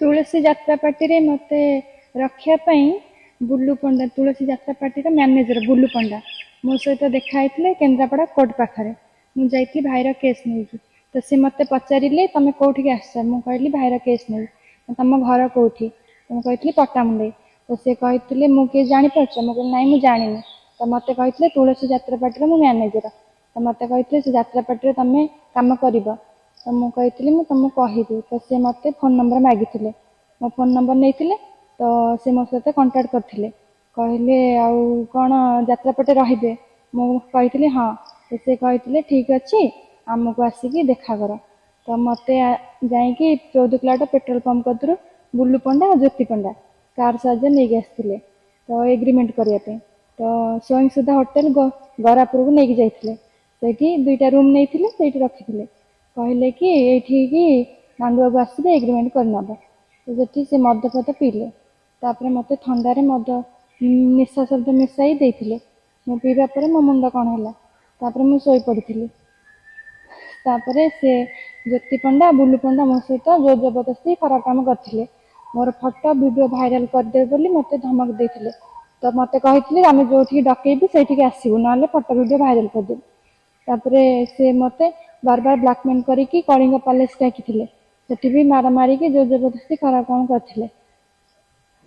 तुलसी यात्रा पार्टी रे मते रखिया पई बुल्लू पंडा तुलसी यात्रा पार्टी रे मैनेजर बुल्लू पंडा मो सहित देखाइथिले केन्द्रापड़ा कोर्ट पाखरे मु जाइथि भाईर केस नै तो से मते पचारिले तमे कोठी के आछ मु कहली भाईर केस नै तम घर कोठी मु कहथिले पट्टामुंडे तो से कहथिले मु के जानि परछ मु कहली नै मु जानिनी तो मते कहथिले तुलसी यात्रा पार्टी रे मु मैनेजर तो मते कहथिले से यात्रा पार्टी रे तमे काम करिवो तो मु कहथिली मु तुमको कहिबी तो से मते फोन नंबर मागिथिले मो फोन नंबर नैथिले तो से मो सहित कांटेक्ट करथिले कहले आउ कोन यात्रा पटे रहिबे मु कहथिली हां तो से कहथिले ठीक अछि हमको आसीकी देखा कर तो मते जाई कि 14 किलोमीटर पेट्रोल पंप कतरु बुल्लू पंडा और ज्योति पंडा कार साजे नै आसथिले तो एग्रीमेंट करिया पे तो स्वयं सुधा होटल गरापुर को नै जाइथिले सेठी दुईटा रूम नैथिले सेठी रखिथिले कहले कि एठी की नांदुआ को आसीबे एग्रीमेंट करनबो तो जेठी से मद फद पीले तापरे मते ठंडारे मद निशा शब्द मिसाई देथिले मु पीबा परे मो मुंड कोन होला तापरे मु सोई पड़िथिली तापरे से ज्योति पंडा बुल्लू पंडा मो सहित जो जबरदस्ती खराब काम करथिले मोर फोटो वीडियो वायरल कर दे बोली मते धमक देथिले तो मते कहिथिले आमे जोठी डकेबी सेठी के आसीबु नाले फोटो वीडियो वायरल कर दे तापरे से मते बार बार ब्लैकमेल करिकी कलिंग पैलेस डाकिथिले सेठी भी मारा मारी के जो जबरदस्ती खराब काम करथिले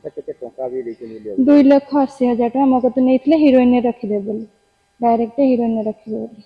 2,80,000 टका मो कत नैथिले हीरोइन रखिदे बोली डायरेक्ट हीरोइन रखिदे बोली